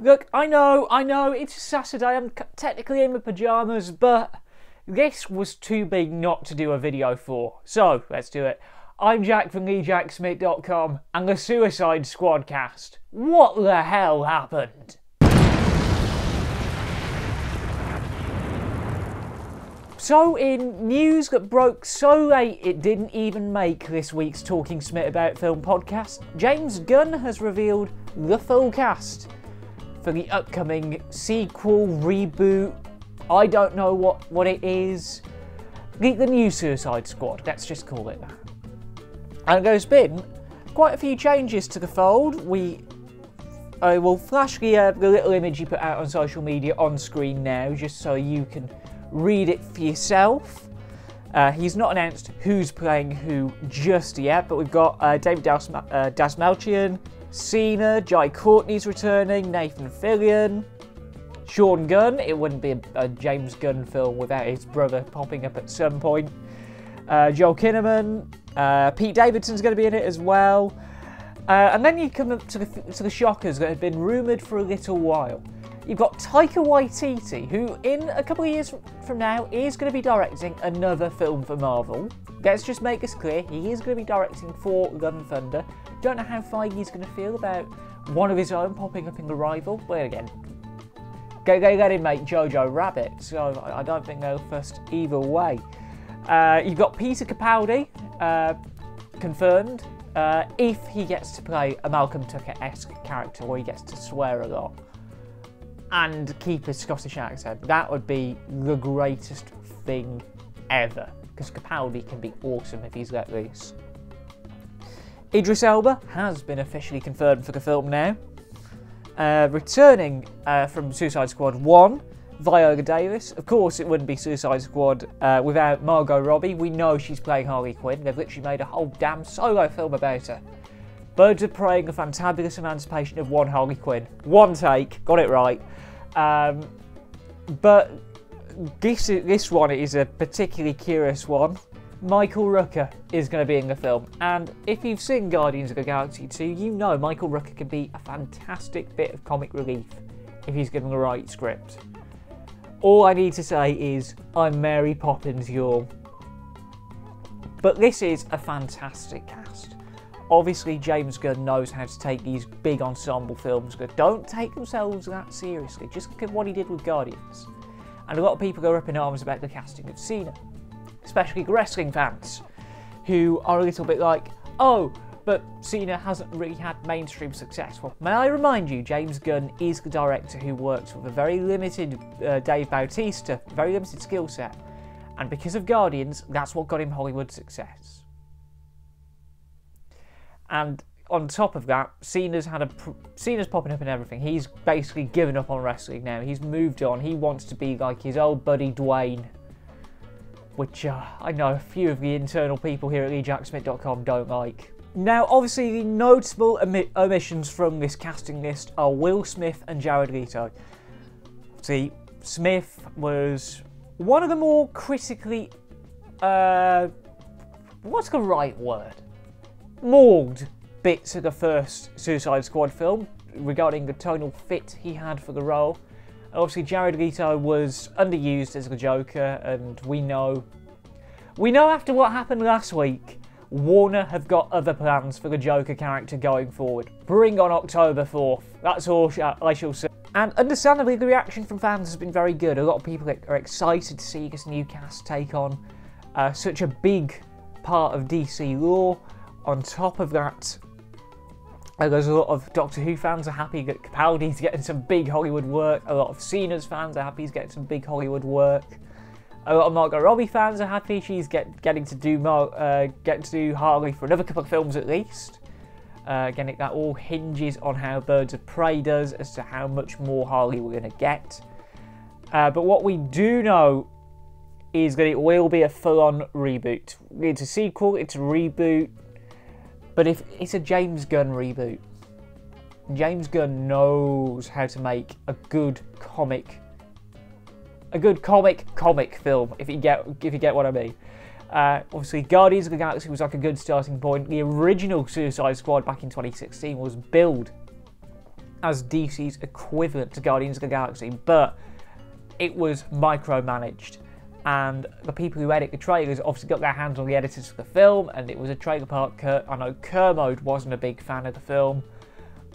Look, I know, it's a Saturday, I'm technically in my pyjamas, but this was too big not to do a video for. So, let's do it. I'm Jack from TheJackSmit.com and the Suicide Squad cast. What the hell happened? So, in news that broke so late it didn't even make this week's Talking Smit About Film podcast, James Gunn has revealed the full cast for the upcoming sequel, reboot, I don't know what it is, the new Suicide Squad, let's just call it that. And there's been quite a few changes to the fold. I will flash the little image he put out on social media on screen now, just so you can read it for yourself. He's not announced who's playing who just yet, but we've got David Dastmalchian, Cena, Jai Courtney's returning, Nathan Fillion, Sean Gunn. It wouldn't be a James Gunn film without his brother popping up at some point. Joel Kinnaman, Pete Davidson's going to be in it as well. And then you come up to the shockers that had been rumoured for a little while. You've got Taika Waititi, who in a couple of years from now is going to be directing another film for Marvel. Let's just make this clear, he is going to be directing for Love and Thunder. Don't know how Feige's going to feel about one of his own popping up in The Rival. But again, they let him make Jojo Rabbit, so I don't think they'll fuss either way. You've got Peter Capaldi, confirmed, if he gets to play a Malcolm Tucker-esque character where he gets to swear a lot and keep his Scottish accent. That would be the greatest thing ever, because Capaldi can be awesome if he's let loose. Idris Elba has been officially confirmed for the film now. Returning from Suicide Squad 1, Viola Davis. Of course, it wouldn't be Suicide Squad without Margot Robbie. We know she's playing Harley Quinn. They've literally made a whole damn solo film about her. Birds of Prey, The Fantabulous Emancipation of One Harley Quinn. One take, got it right. But this one is a particularly curious one. Michael Rooker is going to be in the film, and if you've seen Guardians of the Galaxy 2, you know Michael Rooker can be a fantastic bit of comic relief if he's given the right script. All I need to say is, I'm Mary Poppins, y'all. But this is a fantastic cast. Obviously, James Gunn knows how to take these big ensemble films that don't take themselves that seriously. Just look at what he did with Guardians. And a lot of people go up in arms about the casting of Cena, especially wrestling fans, who are a little bit like, oh, but Cena hasn't really had mainstream success. Well, may I remind you, James Gunn is the director who works with a very limited Dave Bautista, very limited skill set. And because of Guardians, that's what got him Hollywood success. And on top of that, Cena's popping up in everything. He's basically given up on wrestling now. He's moved on. He wants to be like his old buddy Dwayne, which I know a few of the internal people here at TheJackSmit.com don't like. Now, obviously, the notable omissions from this casting list are Will Smith and Jared Leto. See, Smith was one of the more critically, what's the right word? Mauled bits of the first Suicide Squad film regarding the tonal fit he had for the role. Obviously, Jared Leto was underused as the Joker, and we know after what happened last week, Warner have got other plans for the Joker character going forward. Bring on October 4th. That's all I shall say. And understandably, the reaction from fans has been very good. A lot of people are excited to see this new cast take on such a big part of DC lore. On top of that, there's a lot of Doctor Who fans are happy that Capaldi's getting some big Hollywood work. A lot of Cena's fans are happy he's getting some big Hollywood work. A lot of Margot Robbie fans are happy she's getting to do Harley for another couple of films at least. Again, that all hinges on how Birds of Prey does as to how much more Harley we're going to get. But what we do know is that it will be a full-on reboot. It's a sequel, it's a reboot. But if it's a James Gunn reboot, James Gunn knows how to make a good comic film, if you get what I mean. Obviously, Guardians of the Galaxy was like a good starting point. The original Suicide Squad back in 2016 was billed as DC's equivalent to Guardians of the Galaxy, but it was micromanaged. And the people who edit the trailers obviously got their hands on the editors of the film, and it was a trailer park cut. I know Kermode wasn't a big fan of the film.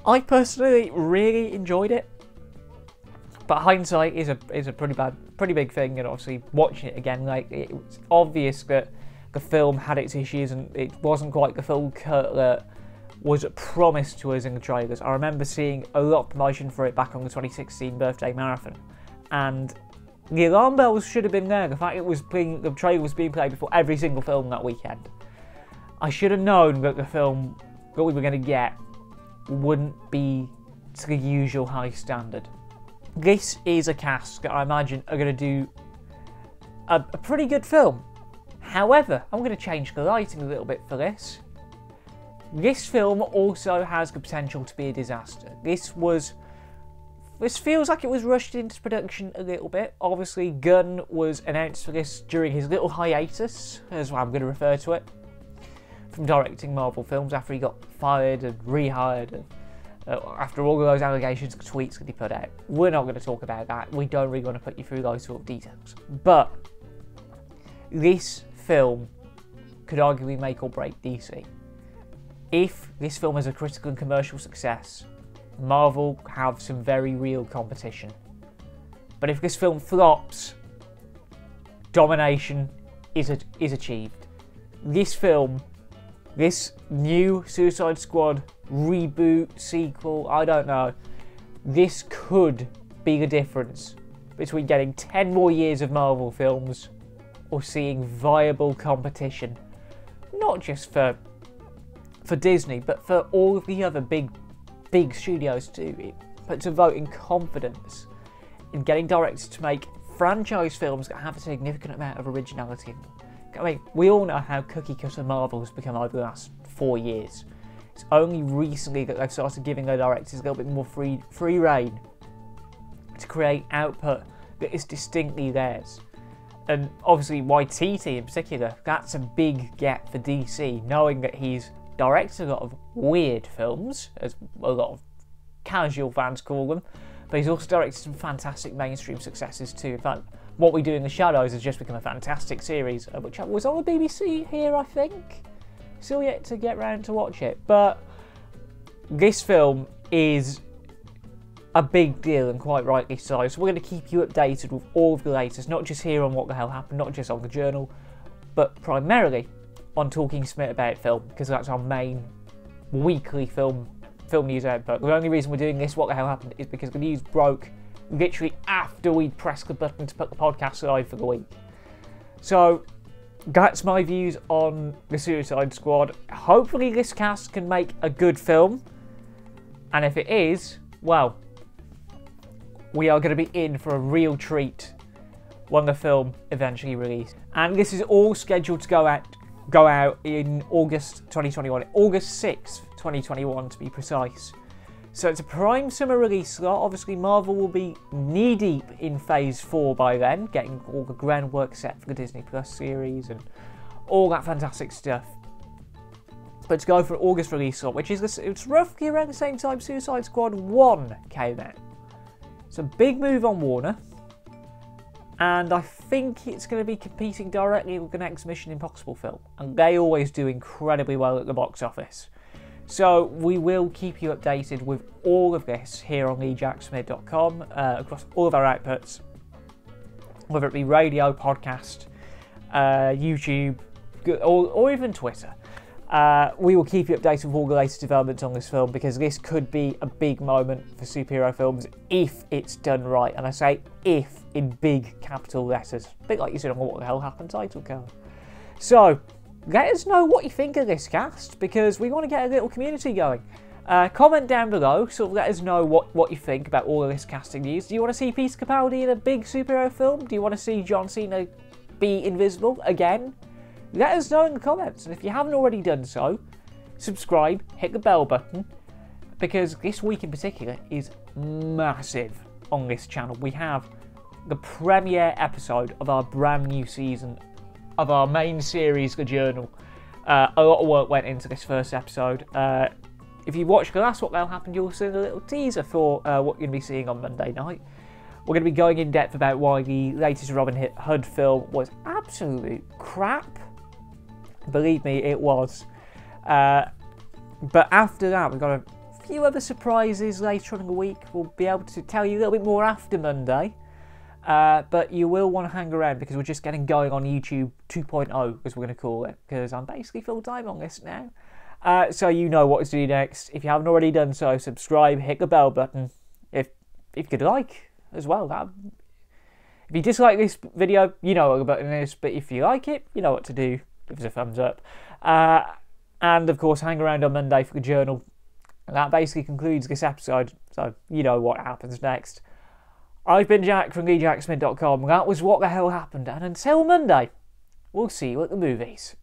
I personally really enjoyed it, but hindsight is a pretty big thing, and obviously watching it again, like, it was obvious that the film had its issues and it wasn't quite the full cut that was promised to us in the trailers. I remember seeing a lot of promotion for it back on the 2016 birthday marathon, and the alarm bells should have been there. The fact the trailer was being played before every single film that weekend. I should have known that the film that we were going to get wouldn't be to the usual high standard. This is a cast that I imagine are going to do a pretty good film. However, I'm going to change the lighting a little bit for this. This film also has the potential to be a disaster. This feels like it was rushed into production a little bit. Obviously, Gunn was announced for this during his little hiatus, as I'm going to refer to it, from directing Marvel films after he got fired and rehired, and after all of those allegations and tweets that he put out. We're not going to talk about that. We don't really want to put you through those sort of details. But this film could arguably make or break DC. If this film is a critical and commercial success, Marvel have some very real competition. But if this film flops, domination is achieved. This film, this new Suicide Squad reboot, sequel, I don't know, this could be the difference between getting 10 more years of Marvel films or seeing viable competition. Not just for Disney, but for all of the other big studios too. It puts a vote in confidence in getting directors to make franchise films that have a significant amount of originality in them. I mean, we all know how cookie cutter Marvel has become over the last 4 years. It's only recently that they've started giving their directors a little bit more free rein to create output that is distinctly theirs. And obviously YTT in particular, that's a big get for DC, knowing that he's directed a lot of weird films, as a lot of casual fans call them, but he's also directed some fantastic mainstream successes too. In fact, What We Do in the Shadows has just become a fantastic series, which was on the BBC here, I think. Still yet to get round to watch it, but this film is a big deal, and quite rightly so. So we're going to keep you updated with all of the latest, not just here on What the Hell Happened, not just on the Journal, but primarily on Talking Smit About Film, because that's our main weekly film news output. The only reason we're doing this What the Hell Happened is because the news broke literally after we'd pressed the button to put the podcast live for the week. So that's my views on the Suicide Squad. Hopefully this cast can make a good film, and if it is, well, we are going to be in for a real treat when the film eventually releases. And this is all scheduled to go out in August 2021, August 6th, 2021 to be precise. So it's a prime summer release slot. Obviously Marvel will be knee-deep in Phase 4 by then, getting all the groundwork set for the Disney Plus series and all that fantastic stuff. But to go for an August release slot, which is it's roughly around the same time Suicide Squad 1 came out. It's a big move on Warner, and I think it's going to be competing directly with the next Mission Impossible film, and they always do incredibly well at the box office. So we will keep you updated with all of this here on TheJackSmit.com, across all of our outputs, whether it be radio, podcast, YouTube, or even Twitter. We will keep you updated with all the latest developments on this film, because this could be a big moment for superhero films if it's done right. And I say if in big capital letters, a bit like you said on What the Hell Happened title card. So let us know what you think of this cast, because we want to get a little community going. Comment down below, sort of let us know what you think about all of this casting news. Do you want to see Peter Capaldi in a big superhero film? Do you want to see John Cena be invisible again? Let us know in the comments, and if you haven't already done so, subscribe, hit the bell button, because this week in particular is massive on this channel. We have the premiere episode of our brand new season of our main series, The Journal. A lot of work went into this first episode. if you watch the last What the Hell Happened, you'll see a little teaser for what you're going to be seeing on Monday night. We're going to be going in depth about why the latest Robin Hood film was absolute crap. Believe me, it was. But after that, we've got a few other surprises later on in the week. We'll be able to tell you a little bit more after Monday. But you will want to hang around because we're just getting going on YouTube 2.0, as we're going to call it, because I'm basically full-time on this now. So you know what to do next. If you haven't already done so, subscribe, hit the bell button. If you could like as well. If you dislike this video, you know what the button is. But if you like it, you know what to do. Give us a thumbs up. And of course, hang around on Monday for the journal. And that basically concludes this episode. So you know what happens next. I've been Jack from TheJackSmit.com. That was What the Hell Happened. And until Monday, we'll see you at the movies.